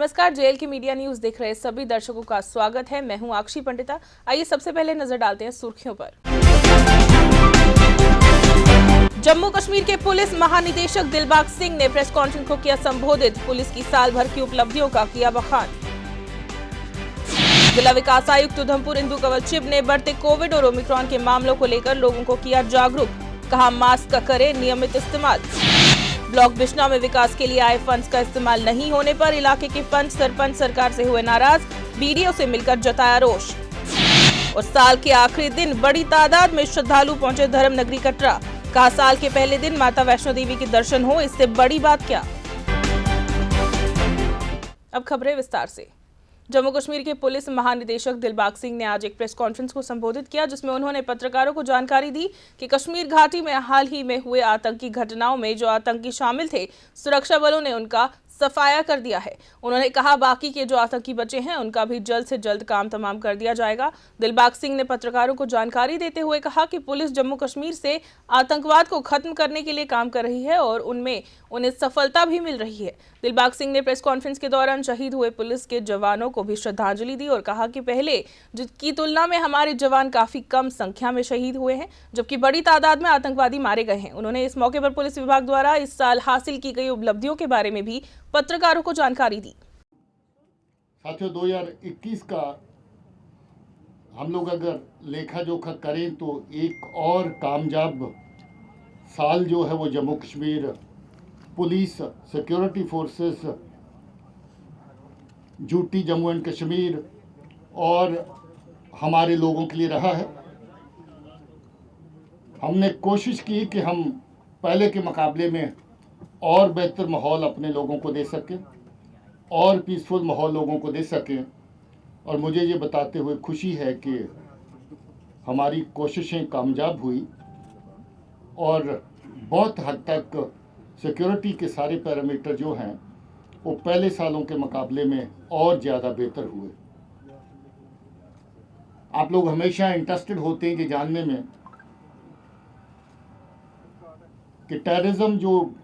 नमस्कार, जेएल की media news देख रहे सभी दर्शकों का स्वागत है। मैं हूं आक्षी पंडिता। आइए सबसे पहले नजर डालते हैं सुर्खियों पर। जम्मू कश्मीर के पुलिस महानिदेशक दिलबाग सिंह ने प्रेस कॉन्फ्रेंस को किया संबोधित। पुलिस की साल भर की उपलब्धियों का किया बखान। जिला विकास आयुक्त उधमपुर इंदु कंवल चिब ने बढ़ते कोविड और ओमिक्रॉन के मामलों को लेकर लोगों को किया जागरूक। कहा, मास्क का करें नियमित इस्तेमाल। ब्लॉक बिश्नौर में विकास के लिए आए फंड्स का इस्तेमाल नहीं होने पर इलाके के पंच सरपंच सरकार से हुए नाराज। बीडीओ से मिलकर जताया रोष। और साल के आखिरी दिन बड़ी तादाद में श्रद्धालु पहुंचे धर्म नगरी कटरा। कहा, साल के पहले दिन माता वैष्णो देवी के दर्शन हो, इससे बड़ी बात क्या। अब खबरें विस्तार से। जम्मू कश्मीर के पुलिस महानिदेशक दिलबाग सिंह ने आज एक प्रेस कॉन्फ्रेंस को संबोधित किया, जिसमें उन्होंने पत्रकारों को जानकारी दी कि कश्मीर घाटी में हाल ही में हुए आतंकी घटनाओं में जो आतंकी शामिल थे, सुरक्षा बलों ने उनका सफाया कर दिया है। उन्होंने कहा, बाकी के जो आतंकी बचे हैं उनका भी जल्द से जल्द काम तमाम कर दिया जाएगा। दिलबाग सिंह ने पत्रकारों को जानकारी देते हुए कहा कि पुलिस जम्मू कश्मीर से आतंकवाद को खत्म करने के लिए काम कर रही है और उनमें उन्हें सफलता भी मिल रही है। दिलबाग सिंह ने प्रेस कॉन्फ्रेंस के दौरान शहीद हुए पुलिस के जवानों को भी श्रद्धांजलि दी और कहा कि पहले की तुलना में हमारे जवान काफी कम संख्या में शहीद हुए हैं, जबकि बड़ी तादाद में आतंकवादी मारे गए हैं। उन्होंने इस मौके पर पुलिस विभाग द्वारा इस साल हासिल की गई उपलब्धियों के बारे में भी पत्रकारों को जानकारी दी। साथियों, 2021 का हम लोग अगर लेखा जोखा करें तो एक और कामयाब साल जो है वो Jammu Kashmir police, security forces, UT Jammu and Kashmir और हमारे लोगों के लिए रहा है। हमने कोशिश की कि हम पहले के मुकाबले में और बेहतर माहौल अपने लोगों को दे सकें और पीसफुल माहौल लोगों को दे सकें। और मुझे ये बताते हुए खुशी है कि हमारी कोशिशें कामयाब हुई और बहुत हद तक सिक्योरिटी के सारे पैरामीटर जो हैं वो पहले सालों के मुकाबले में और ज़्यादा बेहतर हुए। आप लोग हमेशा इंटरेस्टेड होते हैं कि जानने में कि टेररिज्म जो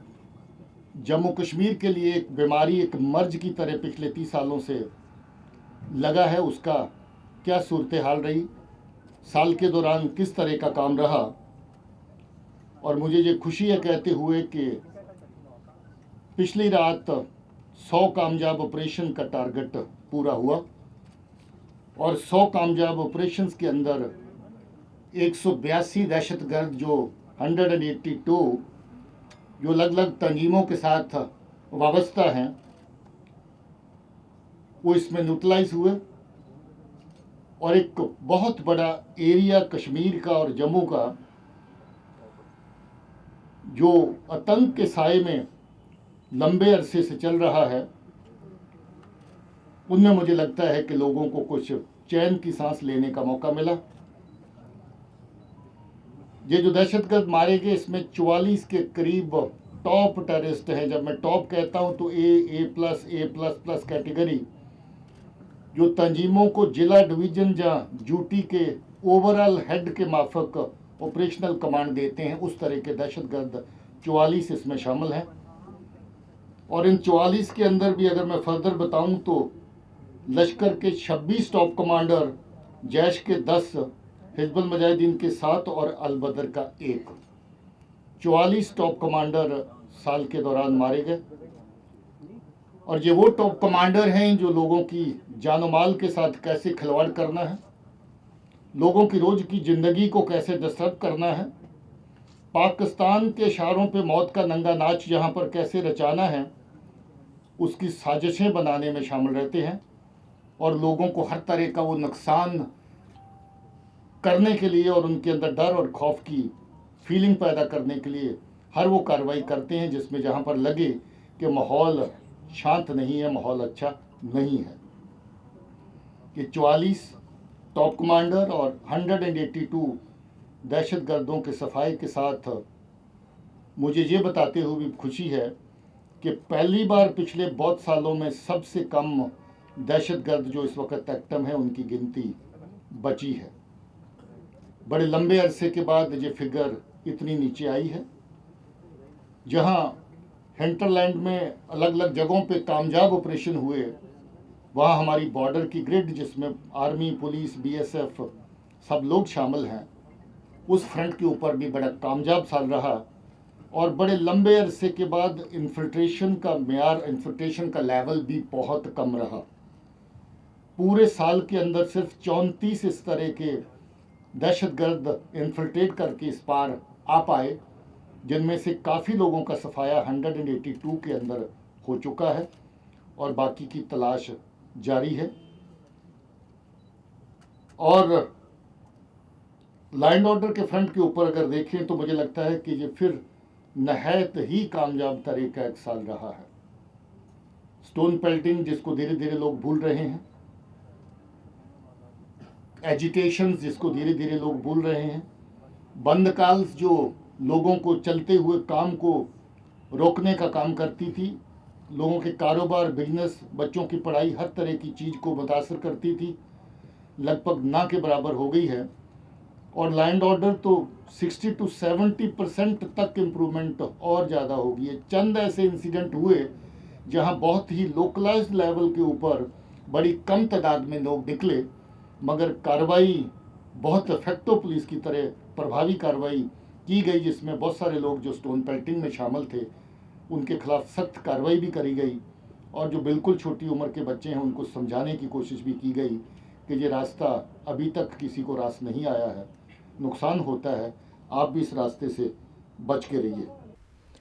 जम्मू कश्मीर के लिए एक बीमारी, एक मर्ज की तरह पिछले 30 सालों से लगा है, उसका क्या सूरत हाल रही, साल के दौरान किस तरह का काम रहा। और मुझे ये खुशी है कहते हुए कि पिछली रात 100 कामयाब ऑपरेशन का टारगेट पूरा हुआ और 100 कामयाब ऑपरेशंस के अंदर 182 दहशतगर्द जो 182 जो अलग अलग तंजीमों के साथ वाबस्ता हैं वो इसमें न्यूट्रलाइज हुए और एक बहुत बड़ा एरिया कश्मीर का और जम्मू का जो आतंक के साए में लंबे अरसे से चल रहा है, उनमें मुझे लगता है कि लोगों को कुछ चैन की सांस लेने का मौका मिला। ये जो दहशतगर्द मारे गए इसमें 44 के करीब टॉप टेररिस्ट हैं। जब मैं टॉप कहता हूं तो A++ कैटेगरी जो तंजीमों को जिला डिवीजन या ड्यूटी के ओवरऑल हेड के माफक ऑपरेशनल कमांड देते हैं, उस तरह के दहशतगर्द 44 इसमें शामिल हैं। और इन 44 के अंदर भी अगर मैं फर्दर बताऊं तो लश्कर के 26 टॉप कमांडर, जैश के 10, हिजबुल मुजाहिदीन के 7 और अल बदर का 1, 44 टॉप कमांडर साल के दौरान मारे गए। और ये वो टॉप कमांडर हैं जो लोगों की जानो माल के साथ कैसे खिलवाड़ करना है, लोगों की रोज की जिंदगी को कैसे डिस्टर्ब करना है, पाकिस्तान के इशारों पे मौत का नंगा नाच यहाँ पर कैसे रचाना है, उसकी साजिशें बनाने में शामिल रहते हैं। और लोगों को हर तरह का वो नुकसान करने के लिए और उनके अंदर डर और खौफ की फीलिंग पैदा करने के लिए हर वो कार्रवाई करते हैं जिसमें जहाँ पर लगे कि माहौल शांत नहीं है, माहौल अच्छा नहीं है। ये 44 टॉप कमांडर और 182 दहशतगर्दों के सफाई के साथ मुझे ये बताते हुए भी खुशी है कि पहली बार पिछले बहुत सालों में सबसे कम दहशतगर्द जो इस वक्त एक्टिव हैं उनकी गिनती बची है। बड़े लंबे अरसे के बाद ये फिगर इतनी नीचे आई है। जहां हिंटरलैंड में अलग अलग जगहों पे कामयाब ऑपरेशन हुए वहाँ हमारी बॉर्डर की ग्रिड, जिसमें आर्मी, पुलिस, बीएसएफ सब लोग शामिल हैं, उस फ्रंट के ऊपर भी बड़ा कामयाब साल रहा और बड़े लंबे अरसे के बाद इन्फिल्ट्रेशन का मेयार, इन्फिल्ट्रेशन का लेवल भी बहुत कम रहा। पूरे साल के अंदर सिर्फ 34 इस तरह के दहशतगर्द इन्फिल्ट्रेट करके इस पार आ पाए, जिनमें से काफ़ी लोगों का सफाया 182 के अंदर हो चुका है और बाकी की तलाश जारी है। और लॉ एंड ऑर्डर के फ्रंट के ऊपर अगर देखें तो मुझे लगता है कि ये फिर नहायत ही कामयाब तरीका एक साल रहा है। स्टोन पेल्टिंग, जिसको धीरे धीरे लोग भूल रहे हैं, एजिटेशन, जिसको धीरे धीरे लोग भूल रहे हैं, बंद कॉल्स जो लोगों को चलते हुए काम को रोकने का काम करती थी, लोगों के कारोबार, बिजनेस, बच्चों की पढ़ाई, हर तरह की चीज़ को मुतासर करती थी, लगभग ना के बराबर हो गई है। और लॉ एंड ऑर्डर तो 60 to 70% तक इम्प्रूवमेंट और ज़्यादा हो गई है। चंद ऐसे इंसिडेंट हुए जहां बहुत ही लोकलाइज्ड लेवल के ऊपर बड़ी कम तादाद में लोग निकले, मगर कार्रवाई बहुत इफेक्टिव पुलिस की तरह प्रभावी कार्रवाई की गई, जिसमें बहुत सारे लोग जो स्टोन पेल्टिंग में शामिल थे उनके खिलाफ सख्त कार्रवाई भी करी गई और जो बिल्कुल छोटी उम्र के बच्चे हैं उनको समझाने की कोशिश भी की गई कि ये रास्ता अभी तक किसी को रास नहीं आया है, नुकसान होता है, आप भी इस रास्ते से बच के रहिए।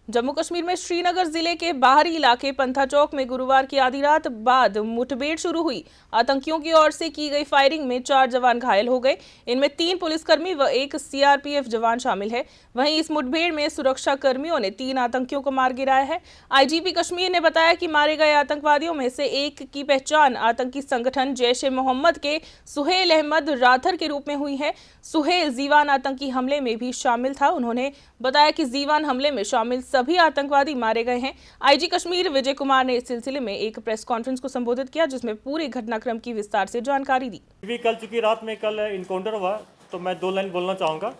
जम्मू कश्मीर में श्रीनगर जिले के बाहरी इलाके पंथा चौक में गुरुवार की आधी रात बाद मुठभेड़ शुरू हुई। आतंकियों की ओर से की गई फायरिंग में 4 जवान घायल हो गए। इनमें 3 पुलिसकर्मी व 1 सीआरपीएफ जवान शामिल है। वहीं इस मुठभेड़ में सुरक्षा कर्मियों ने 3 आतंकियों को मार गिराया है। आईजीपी कश्मीर ने बताया कि मारे गए आतंकवादियों में से एक की पहचान आतंकी संगठन जैश ए मोहम्मद के सुहेल अहमद राथर के रूप में हुई है। सुहेल जीवान आतंकी हमले में भी शामिल था। उन्होंने बताया कि जीवान हमले में शामिल सभी आतंकवादी मारे गए हैं। आईजी कश्मीर विजय कुमार ने इस सिलसिले में एक प्रेस कॉन्फ्रेंस को संबोधित किया, जिसमें पूरे घटनाक्रम की विस्तार से जानकारी दी। कल चूंकि रात में कल इनकाउंटर हुआ तो मैं 2 लाइन बोलना चाहूँगा।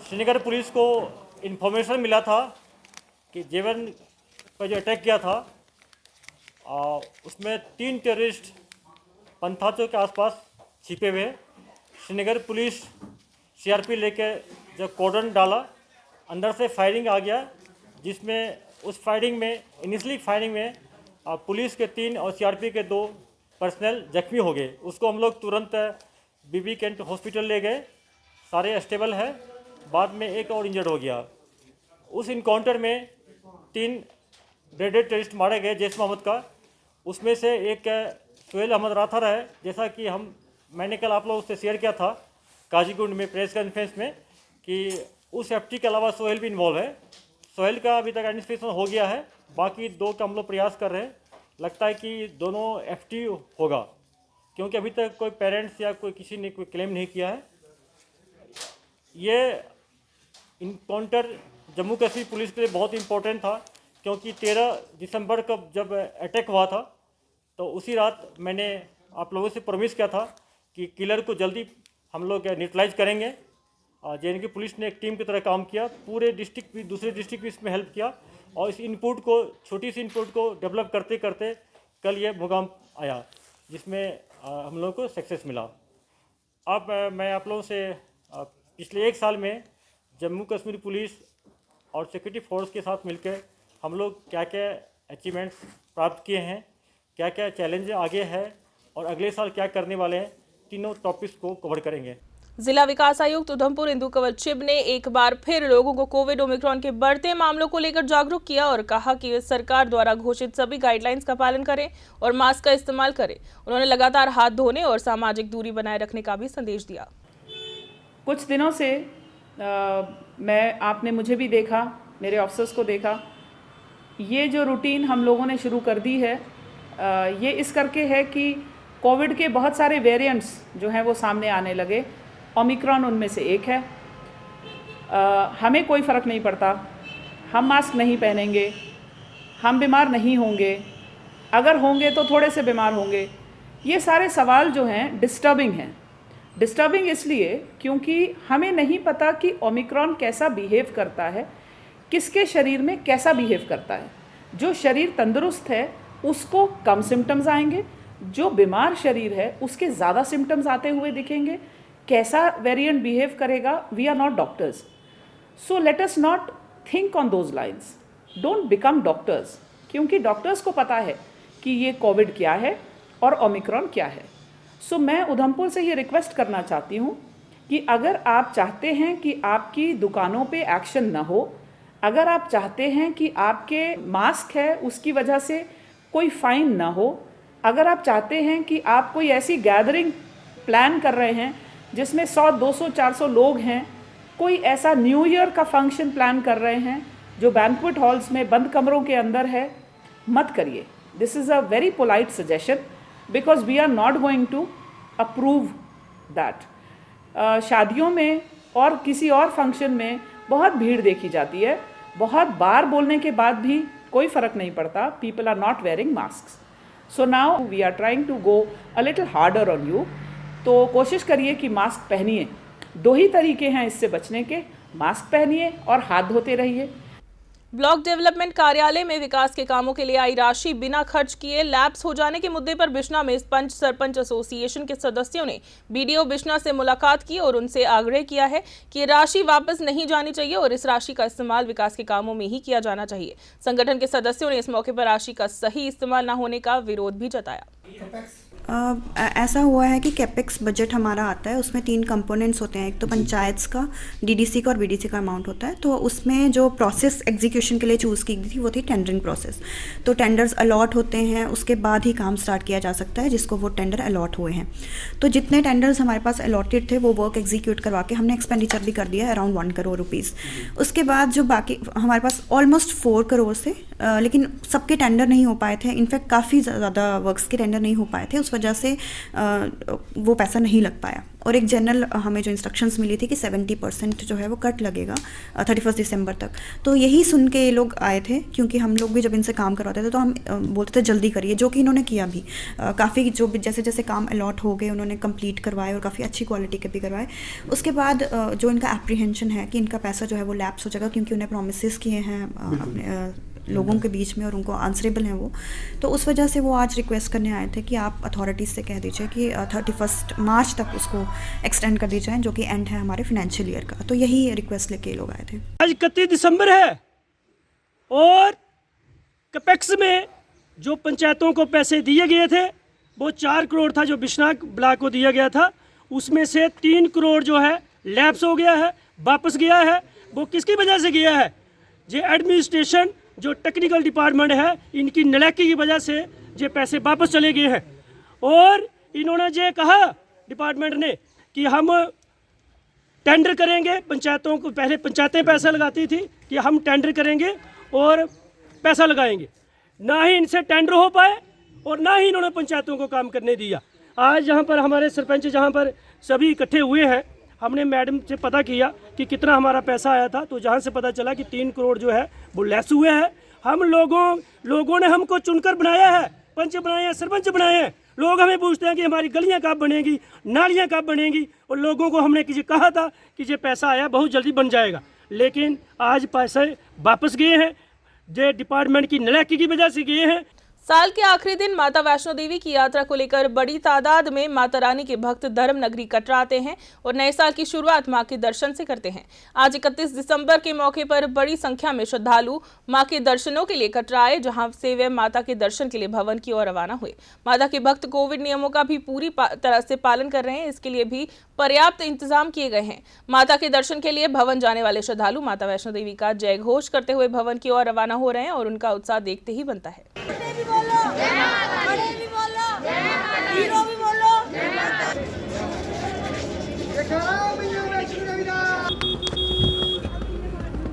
श्रीनगर पुलिस को इन्फॉर्मेशन मिला था कि जेवन पर जो अटैक किया था उसमें 3 टेररिस्ट पंथाचो के आसपास छिपे हुए। श्रीनगर पुलिस सीआरपी लेके जब कॉर्डन डाला, अंदर से फायरिंग आ गया, जिसमें उस फायरिंग में इनिशियली फायरिंग में पुलिस के 3 और सीआरपी के 2 पर्सनल जख्मी हो गए। उसको हम लोग तुरंत बीबी कैंट हॉस्पिटल ले गए, सारे स्टेबल है। बाद में एक और इंजर्ड हो गया। उस इनकाउंटर में 3 ब्रेडेड टेररिस्ट मारे गए जैश मोहम्मद का। उसमें से एक सुहेल अहमद राथर है, जैसा कि मैंने कल आप लोगों से शेयर किया था काजीगुंड में प्रेस कॉन्फ्रेंस में कि उस एफटी के अलावा सोहेल भी इन्वॉल्व है। सोहेल का अभी तक आइडेंटिफिकेशन हो गया है, बाकी 2 का हम लोग प्रयास कर रहे हैं। लगता है कि दोनों एफटी होगा, क्योंकि अभी तक कोई पेरेंट्स या कोई किसी ने कोई क्लेम नहीं किया है। ये इनकाउंटर जम्मू कश्मीर पुलिस के लिए बहुत इंपॉर्टेंट था, क्योंकि 13 दिसंबर को जब अटैक हुआ था तो उसी रात मैंने आप लोगों से प्रॉमिस किया था कि किलर को जल्दी हम लोग न्यूट्रलाइज करेंगे। जेएनके पुलिस ने एक टीम की तरह काम किया, पूरे डिस्ट्रिक्ट भी, दूसरे डिस्ट्रिक्ट भी इसमें हेल्प किया और इस इनपुट को, छोटी सी इनपुट को डेवलप करते करते कल ये मुकाम आया, जिसमें हम लोगों को सक्सेस मिला। अब मैं आप लोगों से पिछले 1 साल में जम्मू कश्मीर पुलिस और सिक्योरिटी फोर्स के साथ मिलकर हम लोग क्या क्या अचीवमेंट्स प्राप्त किए हैं, क्या क्या चैलेंज आगे है और अगले साल क्या करने वाले हैं, तीनों टॉपिक्स को कवर करेंगे। जिला विकास आयुक्त उधमपुर इंदु कंवल चिब ने एक बार फिर लोगों को कोविड ओमिक्रॉन के बढ़ते मामलों को लेकर जागरूक किया और कहा कि वे सरकार द्वारा घोषित सभी गाइडलाइंस का पालन करें और मास्क का इस्तेमाल करें। उन्होंने लगातार हाथ धोने और सामाजिक दूरी बनाए रखने का भी संदेश दिया। कुछ दिनों से आपने मुझे भी देखा, मेरे ऑफिसर्स को देखा, ये जो रूटीन हम लोगों ने शुरू कर दी है ये इस करके है कि कोविड के बहुत सारे वेरिएंट्स जो हैं वो सामने आने लगे। ओमिक्रॉन उनमें से एक है। हमें कोई फ़र्क नहीं पड़ता, हम मास्क नहीं पहनेंगे, हम बीमार नहीं होंगे, अगर होंगे तो थोड़े से बीमार होंगे। ये सारे सवाल जो हैं डिस्टर्बिंग हैं। डिस्टर्बिंग इसलिए क्योंकि हमें नहीं पता कि ओमिक्रॉन कैसा बिहेव करता है, किसके शरीर में कैसा बिहेव करता है। जो शरीर तंदुरुस्त है उसको कम सिम्टम्स आएंगे, जो बीमार शरीर है उसके ज़्यादा सिम्टम्स आते हुए दिखेंगे, कैसा वेरिएंट बिहेव करेगा, we are not doctors, so let us not think on those lines, don't become doctors, क्योंकि डॉक्टर्स को पता है कि ये कोविड क्या है और ओमिक्रॉन क्या है। सो मैं उधमपुर से ये रिक्वेस्ट करना चाहती हूँ कि अगर आप चाहते हैं कि आपकी दुकानों पे एक्शन ना हो, अगर आप चाहते हैं कि आपके मास्क है उसकी वजह से कोई फाइन ना हो, अगर आप चाहते हैं कि आप कोई ऐसी गैदरिंग प्लान कर रहे हैं जिसमें 100, 200, 400 लोग हैं, कोई ऐसा न्यू ईयर का फंक्शन प्लान कर रहे हैं जो बैंक्वेट हॉल्स में बंद कमरों के अंदर है, मत करिए। This is a very polite suggestion because we are not going to approve that. शादियों में और किसी और फंक्शन में बहुत भीड़ देखी जाती है, बहुत बार बोलने के बाद भी कोई फ़र्क नहीं पड़ता, people are not wearing mask. So now we are trying to go a little harder on you. तो कोशिश करिए कि मास्क पहनिए। 2 ही तरीके हैं इससे बचने के, मास्क पहनिए और हाथ धोते रहिए। ब्लॉक डेवलपमेंट कार्यालय में विकास के कामों के लिए आई राशि बिना खर्च किए लैप्स हो जाने के मुद्दे पर बिश्ना में पंच सरपंच एसोसिएशन के सदस्यों ने बीडीओ बिश्ना से मुलाकात की और उनसे आग्रह किया है कि राशि वापस नहीं जानी चाहिए और इस राशि का इस्तेमाल विकास के कामों में ही किया जाना चाहिए। संगठन के सदस्यों ने इस मौके पर राशि का सही इस्तेमाल न होने का विरोध भी जताया। ऐसा हुआ है कि कैपेक्स बजट हमारा आता है, उसमें 3 कंपोनेंट्स होते हैं। एक तो पंचायत का, डीडीसी का और बीडीसी का अमाउंट होता है। तो उसमें जो प्रोसेस एग्जीक्यूशन के लिए चूज़ की गई थी वो थी टेंडरिंग प्रोसेस। तो टेंडर्स अलॉट होते हैं, उसके बाद ही काम स्टार्ट किया जा सकता है जिसको वो टेंडर अलॉट हुए हैं। तो जितने टेंडर्स हमारे पास अलॉटेड थे वो वर्क एग्जीक्यूट करवा के हमने एक्सपेंडिचर भी कर दिया अराउंड 1 करोड़ रुपीज़। उसके बाद जो बाकी हमारे पास ऑलमोस्ट 4 करोड़ से, लेकिन सबके टेंडर नहीं हो पाए थे, इनफैक्ट काफ़ी ज़्यादा वर्क्स के टेंडर नहीं हो पाए थे, उस वजह से वो पैसा नहीं लग पाया। और एक जनरल हमें जो इंस्ट्रक्शंस मिली थी कि 70% जो है वो कट लगेगा 31 दिसंबर तक। तो यही सुन के ये लोग आए थे, क्योंकि हम लोग भी जब इनसे काम करवाते थे तो हम बोलते थे जल्दी करिए, जो कि इन्होंने किया भी। काफ़ी जो जैसे जैसे काम अलॉट हो गए उन्होंने कंप्लीट करवाए और काफ़ी अच्छी क्वालिटी के भी करवाए। उसके बाद जो इनका एप्रीहेंशन है कि इनका पैसा जो है वो लैप्स हो जाएगा, क्योंकि उन्हें प्रोमिस किए हैं अपने लोगों के बीच में और उनको आंसरेबल हैं वो, तो उस वजह से वो आज रिक्वेस्ट करने आए थे कि आप अथॉरिटीज़ से कह दीजिए कि 31 मार्च तक उसको एक्सटेंड कर दी जाए, जो कि एंड है हमारे फाइनेंशियल ईयर का। तो यही रिक्वेस्ट लेके लोग आए थे। आज 31 दिसंबर है और कैपेक्स में जो पंचायतों को पैसे दिए गए थे वो 4 करोड़ था जो बिश्ना ब्लॉक को दिया गया था, उसमें से 3 करोड़ जो है लैप्स हो गया है, वापस गया है। वो किसकी वजह से गया है? ये एडमिनिस्ट्रेशन जो टेक्निकल डिपार्टमेंट है इनकी नलायकी की वजह से ये पैसे वापस चले गए हैं। और इन्होंने ये कहा डिपार्टमेंट ने कि हम टेंडर करेंगे, पंचायतों को, पहले पंचायतें पैसा लगाती थी कि हम टेंडर करेंगे और पैसा लगाएंगे, ना ही इनसे टेंडर हो पाए और ना ही इन्होंने पंचायतों को काम करने दिया। आज यहाँ पर हमारे सरपंच जहाँ पर सभी इकट्ठे हुए हैं, हमने मैडम से पता किया कि कितना हमारा पैसा आया था, तो जहाँ से पता चला कि 3 करोड़ जो है वो लेस हुए हैं। हम लोगों ने हमको चुनकर बनाया है, पंच बनाए हैं, सरपंच बनाए हैं। लोग हमें पूछते हैं कि हमारी गलियाँ कब बनेंगी, नालियाँ कब बनेंगी, और लोगों को हमने किसी कहा था कि ये पैसा आया बहुत जल्दी बन जाएगा, लेकिन आज पैसे वापस गए हैं। ये डिपार्टमेंट की नलायकी की वजह से गए हैं। साल के आखिरी दिन माता वैष्णो देवी की यात्रा को लेकर बड़ी तादाद में माता रानी के भक्त धर्म नगरी कटरा आते हैं और नए साल की शुरुआत मां के दर्शन से करते हैं। आज 31 दिसंबर के मौके पर बड़ी संख्या में श्रद्धालु मां के दर्शनों के लिए कटरा आए, जहां से वे माता के दर्शन के लिए भवन की ओर रवाना हुए। माता के भक्त कोविड नियमों का भी पूरी तरह से पालन कर रहे हैं, इसके लिए भी पर्याप्त इंतजाम किए गए हैं। माता के दर्शन के लिए भवन जाने वाले श्रद्धालु माता वैष्णो देवी का जय घोष करते हुए भवन की ओर रवाना हो रहे हैं और उनका उत्साह देखते ही बनता है।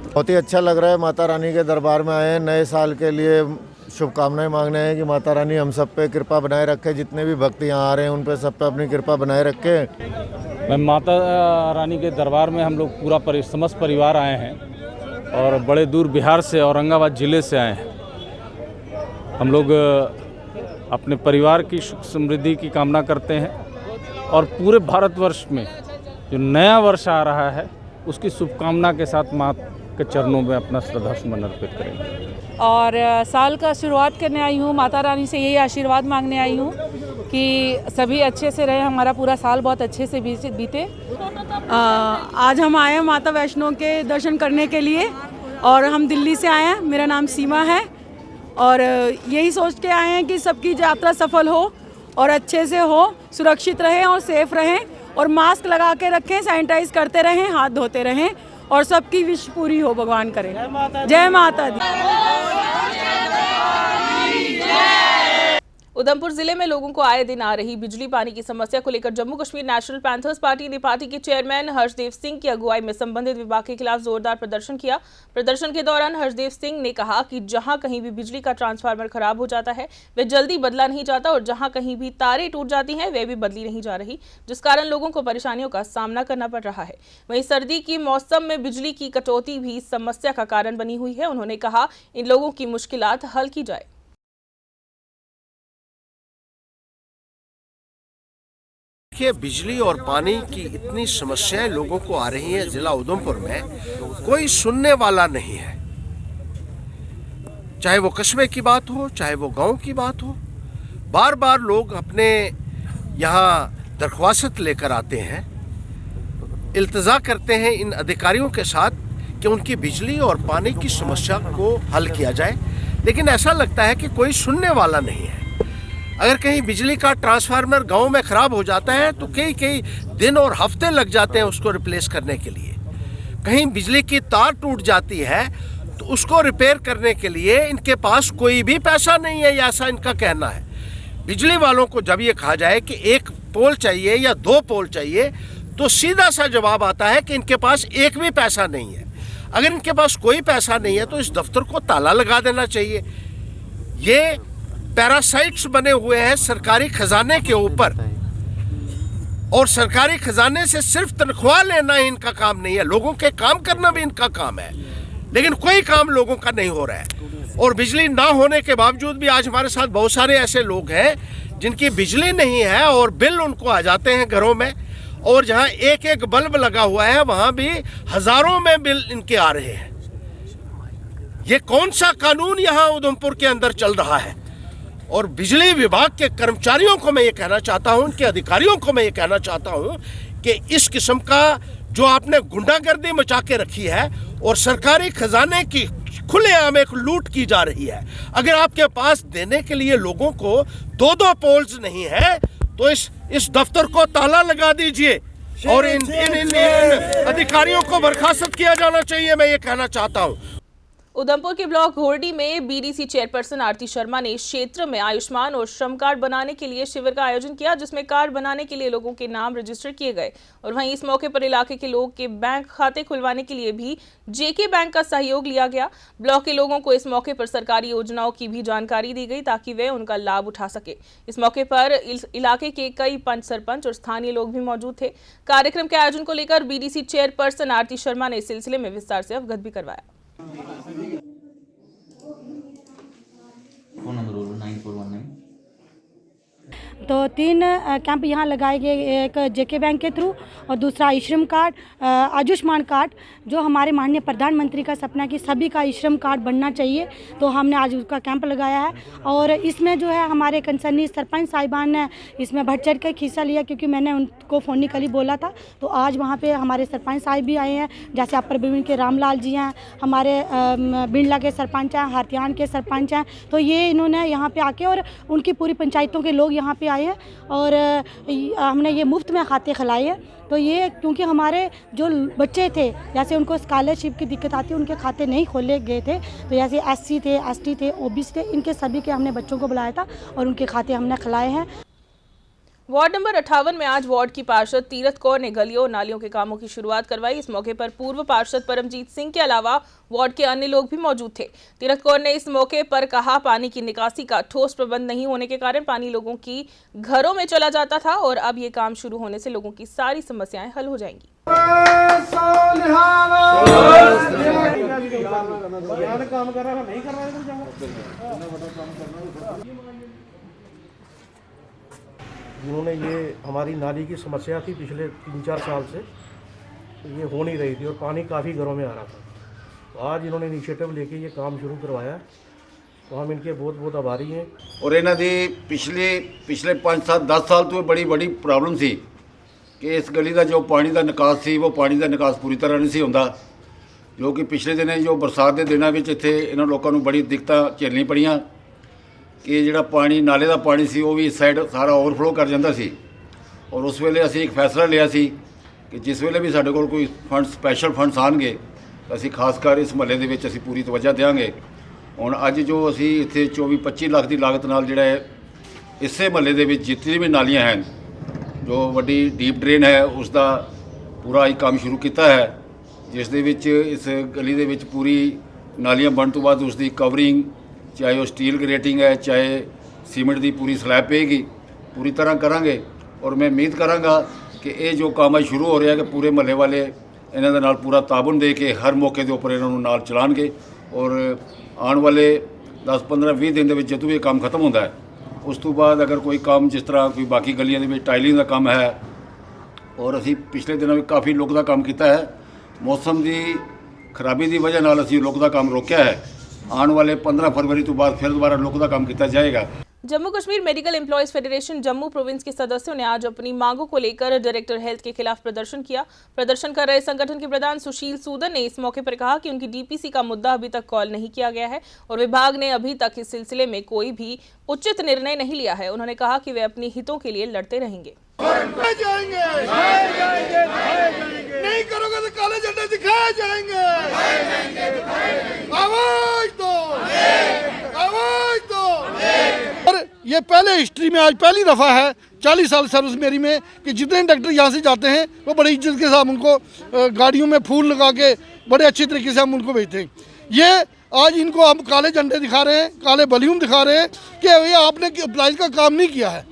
बहुत ही अच्छा लग रहा है, माता रानी के दरबार में आए हैं। नए साल के लिए शुभकामनाएं मांगने हैं कि माता रानी हम सब पे कृपा बनाए रखे, जितने भी भक्त यहाँ आ रहे हैं उन पे सब पे अपनी कृपा बनाए रखे। मैं माता रानी के दरबार में हम लोग पूरा समस्त परिवार आए हैं और बड़े दूर बिहार से, औरंगाबाद ज़िले से आए हैं। हम लोग अपने परिवार की सुख समृद्धि की कामना करते हैं और पूरे भारतवर्ष में जो नया वर्ष आ रहा है उसकी शुभकामना के साथ माँ के चरणों में अपना श्रद्धा सुमन अर्पित करेंगे। और साल का शुरुआत करने आई हूँ, माता रानी से यही आशीर्वाद मांगने आई हूँ कि सभी अच्छे से रहे, हमारा पूरा साल बहुत अच्छे से बीते। आज हम आए हैं माता वैष्णो के दर्शन करने के लिए और हम दिल्ली से आए हैं। मेरा नाम सीमा है और यही सोच के आए हैं कि सबकी यात्रा सफल हो और अच्छे से हो, सुरक्षित रहें और सेफ रहें और मास्क लगा के रखें, सैनिटाइज करते रहें, हाथ धोते रहें और सबकी विश पूरी हो, भगवान करे। जय माता दी। उधमपुर जिले में लोगों को आए दिन आ रही बिजली पानी की समस्या को लेकर Jammu Kashmir national panthers party ने पार्टी के चेयरमैन हर्षदेव सिंह की अगुवाई में संबंधित विभाग के खिलाफ जोरदार प्रदर्शन किया। प्रदर्शन के दौरान हर्षदेव सिंह ने कहा कि जहां कहीं भी बिजली का ट्रांसफार्मर खराब हो जाता है वह जल्दी बदला नहीं जाता और जहां कहीं भी तारें टूट जाती हैं वे भी बदली नहीं जा रही, जिस कारण लोगों को परेशानियों का सामना करना पड़ रहा है। वहीं सर्दी की मौसम में बिजली की कटौती भी समस्या का कारण बनी हुई है। उन्होंने कहा इन लोगों की मुश्किलात हल की जाए। देखिए, बिजली और पानी की इतनी समस्याएं लोगों को आ रही हैं जिला उधमपुर में, कोई सुनने वाला नहीं है। चाहे वो कस्बे की बात हो, चाहे वो गांव की बात हो, बार बार लोग अपने यहाँ दरख्वास्त लेकर आते हैं, इल्तजा करते हैं इन अधिकारियों के साथ कि उनकी बिजली और पानी की समस्या को हल किया जाए, लेकिन ऐसा लगता है कि कोई सुनने वाला नहीं है। अगर कहीं बिजली का ट्रांसफार्मर गांव में ख़राब हो जाता है तो कई दिन और हफ्ते लग जाते हैं उसको रिप्लेस करने के लिए। कहीं बिजली की तार टूट जाती है तो उसको रिपेयर करने के लिए इनके पास कोई भी पैसा नहीं है, ऐसा इनका कहना है। बिजली वालों को जब ये कहा जाए कि एक पोल चाहिए या 2 पोल चाहिए तो सीधा सा जवाब आता है कि इनके पास एक भी पैसा नहीं है। अगर इनके पास कोई पैसा नहीं है तो इस दफ्तर को ताला लगा देना चाहिए। ये पैरासाइट्स बने हुए हैं सरकारी खजाने के ऊपर और सरकारी खजाने से सिर्फ तनख्वाह लेना ही इनका काम नहीं है, लोगों के काम करना भी इनका काम है, लेकिन कोई काम लोगों का नहीं हो रहा है। और बिजली ना होने के बावजूद भी आज हमारे साथ बहुत सारे ऐसे लोग हैं जिनकी बिजली नहीं है और बिल उनको आ जाते हैं घरों में, और जहां एक एक बल्ब लगा हुआ है वहां भी हजारों में बिल इनके आ रहे हैं। ये कौन सा कानून यहां उधमपुर के अंदर चल रहा है? और बिजली विभाग के कर्मचारियों को मैं ये कहना चाहता हूं, उनके अधिकारियों को मैं ये कहना चाहता हूं कि इस किस्म का जो आपने गुंडागर्दी मचा के रखी है और सरकारी खजाने की खुलेआम एक लूट की जा रही है, अगर आपके पास देने के लिए लोगों को 2-2 पोल्स नहीं है तो इस दफ्तर को ताला लगा दीजिए और इन अधिकारियों को बर्खास्त किया जाना चाहिए, मैं ये कहना चाहता हूं। उधमपुर के ब्लॉक घोरडी में बीडीसी चेयरपर्सन आरती शर्मा ने क्षेत्र में आयुष्मान और श्रम कार्ड बनाने के लिए शिविर का आयोजन किया, जिसमें कार्ड बनाने के लिए लोगों के नाम रजिस्टर किए गए। और वहीं इस मौके पर इलाके के लोग के बैंक खाते खुलवाने के लिए भी जेके बैंक का सहयोग लिया गया। ब्लॉक के लोगों को इस मौके पर सरकारी योजनाओं की भी जानकारी दी गई ताकि वे उनका लाभ उठा सके। इस मौके पर इलाके के कई पंच, सरपंच और स्थानीय लोग भी मौजूद थे। कार्यक्रम के आयोजन को लेकर बीडीसी चेयरपर्सन आरती शर्मा ने इस सिलसिले में विस्तार से अवगत भी करवाया। फोन नंबर बोलो 9419। तो 3 कैंप यहाँ लगाए गए, एक जेके बैंक के थ्रू और दूसरा ई-श्रम कार्ड, आयुष्मान कार्ड, जो हमारे माननीय प्रधानमंत्री का सपना कि सभी का ई-श्रम कार्ड बनना चाहिए, तो हमने आज उसका कैंप लगाया है। और इसमें जो है हमारे कंसर्नी सरपंच साहिबान ने इसमें बढ़ चढ़ कर हिस्सा लिया, क्योंकि मैंने उनको फोनिकली बोला था। तो आज वहाँ पे हमारे सरपंच साहिब भी आए हैं, जैसे अपर बिरबिन के रामलाल जी हैं, हमारे बिरला के सरपंच हैं, हाथियान के सरपंच हैं। तो ये इन्होंने यहाँ पे आके और उनकी पूरी पंचायतों के लोग यहाँ पे आए हैं और हमने ये मुफ्त में खाते खिलाए हैं। तो ये क्योंकि हमारे जो बच्चे थे, जैसे उनको स्कॉलरशिप की दिक्कत आती है, उनके खाते नहीं खोले गए थे, तो जैसे एससी थे, एसटी थे, ओबीसी थे, इनके सभी के हमने बच्चों को बुलाया था और उनके खाते हमने खिलाए हैं। वार्ड नंबर 58 में आज वार्ड की पार्षद तीरथ कौर ने गलियों और नालियों के कामों की शुरुआत करवाई। इस मौके पर पूर्व पार्षद परमजीत सिंह के अलावा वार्ड के अन्य लोग भी मौजूद थे। तीरथ कौर ने इस मौके पर कहा, पानी की निकासी का ठोस प्रबंध नहीं होने के कारण पानी लोगों की घरों में चला जाता था और अब ये काम शुरू होने से लोगों की सारी समस्याएं हल हो जाएंगी। जिन्होंने ये हमारी नाली की समस्या थी पिछले 3-4 साल से, तो ये हो नहीं रही थी और पानी काफ़ी घरों में आ रहा था। तो आज इन्होंने इनिशिएटिव लेके ये काम शुरू करवाया तो हम इनके बहुत बहुत आभारी हैं। और इन्हों की पिछले 5-7-10 साल तो बड़ी प्रॉब्लम सी कि इस गली का जो पानी का निकास सी वो पानी का निकास पूरी तरह नहीं सी होंदा, जो कि पिछले दिनों जो बरसात के दिनों में इत्थे इन्होंने लोगों को बड़ी दिक्कत झेलनी पड़ियाँ कि जिहड़ा पानी नाले का पानी सी वो भी इस साइड सारा ओवरफ्लो कर जाता सी। और उस वेले असीं एक फैसला लिया सी कि जिस वेले भी साडे कोल कोई फंड स्पैशल फंड्स आएंगे तो असीं खासकर इस महल्ले दे विच असीं पूरी तवज्जो देंगे। हुण अज जो असीं इत्थे 24-25 लाख की लागत नाल जिहड़ा है इसे महल्ले दे विच जितनी भी नालियां हैं जो वड्डी डीप ड्रेन है उसका पूरा ही काम शुरू किया है, जिस दे विच इस गली दे विच पूरी नालियां बन तो बाद उसकी कवरिंग चाहे वो स्टील ग्रेटिंग है चाहे सीमेंट की पूरी स्लैब पेगी पूरी तरह करांगे। और मैं उम्मीद करांगा कि ये जो काम है शुरू हो रहा है कि पूरे महल्ले वाले इन्हां दे नाल पूरा ताबन दे के हर मौके के उपर इन्होंने नाल चलाएंगे। और आने वाले 10-15-20 दिन के जो भी काम खत्म होता है उस तो बाद अगर कोई काम जिस तरह कोई बाकी गलियों के टाइलिंग का काम है और असी पिछले दिनों में काफ़ी लुक का काम किया है, मौसम की खराबी की वजह नाल असी लुक का काम रोकया है। आने वाले 15 फरवरी तो बाद फिर दोबारा लुक का काम किया जाएगा। Jammu Kashmir medical employees federation Jammu province के सदस्यों ने आज अपनी मांगों को लेकर डायरेक्टर हेल्थ के खिलाफ प्रदर्शन किया। प्रदर्शन कर रहे संगठन के प्रधान सुशील सूदन ने इस मौके पर कहा कि उनकी डीपीसी का मुद्दा अभी तक कॉल नहीं किया गया है और विभाग ने अभी तक इस सिलसिले में कोई भी उचित निर्णय नहीं लिया है। उन्होंने कहा कि वे अपने हितों के लिए लड़ते रहेंगे। नहीं करोगे तो काले झंडे दिखाए जाएंगे। आवाज दो, आवाज दो। और ये पहले हिस्ट्री में आज पहली दफा है 40 साल सर्विस मेरी में कि जितने डॉक्टर यहाँ से जाते हैं वो बड़ी इज्जत के साथ उनको गाड़ियों में फूल लगा के बड़े अच्छी तरीके से हम उनको भेजते हैं। ये आज इनको हम काले झंडे दिखा रहे हैं, काले बलून दिखा रहे हैं कि ये आपने एम्प्लॉइज का काम नहीं किया है।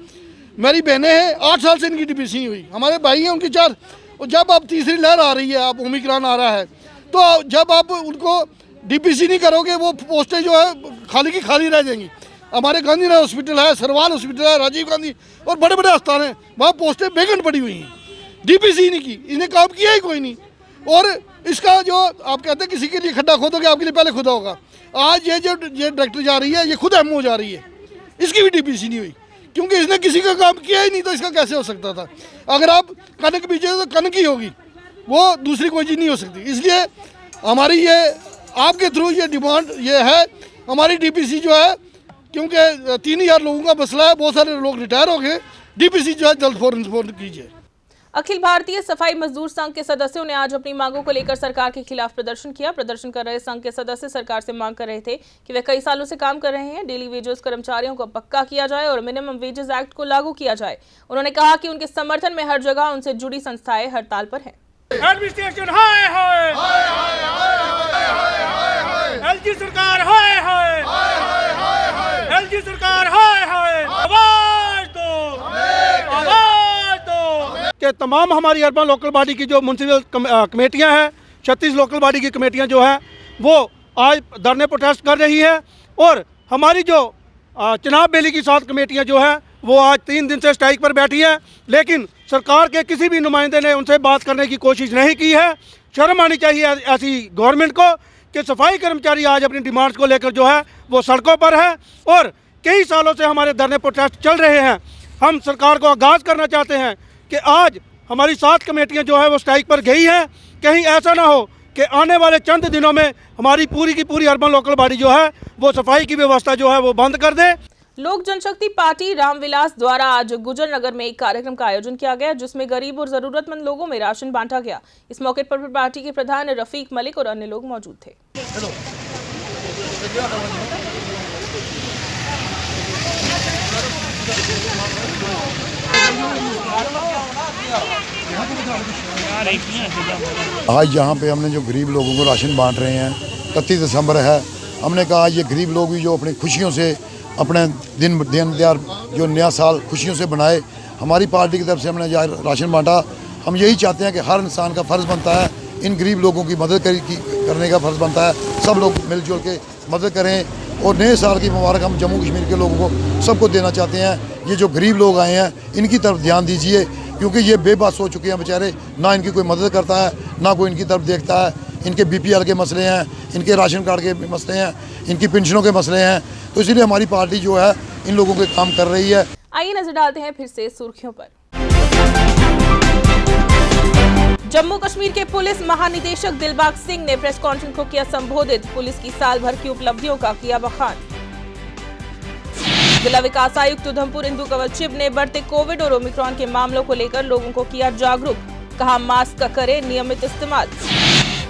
मेरी बहनें हैं 8 साल से इनकी डीपीसी नहीं हुई, हमारे भाई हैं उनकी 4। और जब अब तीसरी लहर आ रही है, अब ओमिक्रॉन आ रहा है, तो जब आप उनको डीपीसी नहीं करोगे वो पोस्टें जो है खाली की खाली रह जाएंगी। हमारे गांधीनगर हॉस्पिटल है, सरवाल हॉस्पिटल है, राजीव गांधी और बड़े बड़े अस्पताल हैं, वहाँ पोस्टें वैकेंट पड़ी हुई हैं। डीपीसी नहीं की, इन्हें काम किया ही कोई नहीं। और इसका जो आप कहते हैं किसी के लिए खड्डा खोदोगे आपके लिए पहले खुदा होगा। आज ये डॉक्टर जा रही है ये खुद एमओ जा रही है, इसकी भी डीपीसी नहीं हुई क्योंकि इसने किसी का काम किया ही नहीं, तो इसका कैसे हो सकता था। अगर आप कनक बीजे तो कनक ही होगी, वो दूसरी कोई चीज़ नहीं हो सकती। इसलिए हमारी ये आपके थ्रू ये डिमांड ये है हमारी डीपीसी जो है, क्योंकि 3000 लोगों का मसला है, बहुत सारे लोग रिटायर हो गए, डीपीसी जो है जल्द फौरन कीजिए। अखिल भारतीय सफाई मजदूर संघ के सदस्यों ने आज अपनी मांगों को लेकर सरकार के खिलाफ प्रदर्शन किया। प्रदर्शन कर रहे संघ के सदस्य सरकार से मांग कर रहे थे कि वे कई सालों से काम कर रहे हैं, डेली वेजेस कर्मचारियों को पक्का किया जाए और मिनिमम वेजेस एक्ट को लागू किया जाए। उन्होंने कहा कि उनके समर्थन में हर जगह उनसे जुड़ी संस्थाएं हड़ताल पर हैं। एडमिनिस्ट्रेशन हाय हाय, एलजी सरकार हाय हाय, एलजी सरकार हाय हाय, आवाज दो, आवाज दो। कि तमाम हमारी अर्बन लोकल बॉडी की जो म्यूनसिपल कमेटियां हैं, 36 लोकल बॉडी की कमेटियां जो हैं वो आज धरने प्रोटेस्ट कर रही है। और हमारी जो चनाब बेली की 7 कमेटियां जो हैं वो आज 3 दिन से स्ट्राइक पर बैठी हैं, लेकिन सरकार के किसी भी नुमाइंदे ने उनसे बात करने की कोशिश नहीं की है। शर्म आनी चाहिए ऐसी गवर्नमेंट को कि सफाई कर्मचारी आज अपनी डिमांड्स को लेकर जो है वो सड़कों पर है और कई सालों से हमारे धरने प्रोटेस्ट चल रहे हैं। हम सरकार को आगाज़ करना चाहते हैं कि आज हमारी 7 कमेटियां जो है वो स्ट्राइक पर गई हैं, कहीं ऐसा ना हो कि आने वाले चंद दिनों में हमारी पूरी की पूरी अर्बन लोकल बॉडी जो है वो सफाई की व्यवस्था जो है वो बंद कर दे। लोक जनशक्ति पार्टी रामविलास द्वारा आज गुजर नगर में एक कार्यक्रम का आयोजन किया गया जिसमें गरीब और जरूरतमंद लोगों में राशन बांटा गया। इस मौके पर पार्टी के प्रधान रफीक मलिक और अन्य लोग मौजूद थे। आज यहाँ पे हमने जो गरीब लोगों को राशन बांट रहे हैं, 31 दिसंबर है, हमने कहा ये गरीब लोग भी जो अपनी खुशियों से अपने दिन दयार जो नया साल खुशियों से बनाए, हमारी पार्टी की तरफ से हमने राशन बांटा। हम यही चाहते हैं कि हर इंसान का फ़र्ज़ बनता है इन गरीब लोगों की मदद करने का फ़र्ज़ बनता है, सब लोग मिलजुल के मदद करें। और नए साल की मुबारक हम जम्मू कश्मीर के लोगों को सबको देना चाहते हैं। ये जो गरीब लोग आए हैं इनकी तरफ ध्यान दीजिए, क्योंकि ये बेबस हो चुके हैं बेचारे, ना इनकी कोई मदद करता है ना कोई इनकी तरफ देखता है। इनके BPL के मसले हैं, इनके राशन कार्ड के मसले हैं, इनकी पेंशनों के मसले हैं। तो इसीलिए हमारी पार्टी जो है इन लोगों के काम कर रही है। आइए नजर डालते हैं फिर से सुर्खियों पर। जम्मू कश्मीर के पुलिस महानिदेशक दिलबाग सिंह ने प्रेस कॉन्फ्रेंस को किया संबोधित। पुलिस की साल भर की उपलब्धियों का किया बखान। जिला विकास आयुक्त उधमपुर इंदु कंवल चिब ने बढ़ते कोविड और ओमिक्रॉन के मामलों को लेकर लोगों को किया जागरूक। कहा मास्क का करें नियमित इस्तेमाल।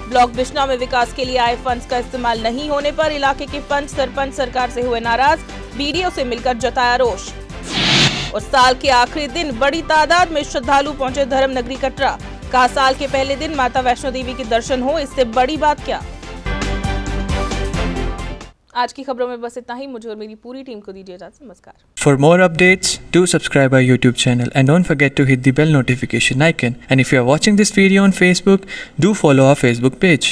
ब्लॉक बिश्नौर में विकास के लिए आए फंड्स का इस्तेमाल नहीं होने पर इलाके के पंच सरपंच सरकार से हुए नाराज। बीडीओ से मिलकर जताया रोष। और साल के आखिरी दिन बड़ी तादाद में श्रद्धालु पहुंचे धर्म नगरी कटरा। कहा साल के पहले दिन माता वैष्णो देवी के दर्शन हो, इससे बड़ी बात क्या। आज की खबरों में बस इतना ही। मुझे और मेरी पूरी टीम को दीजिए इजाजत। नमस्कार। For more updates, do subscribe our YouTube channel and don't forget to hit the bell notification icon. And if you are watching this video on Facebook, do follow our Facebook page.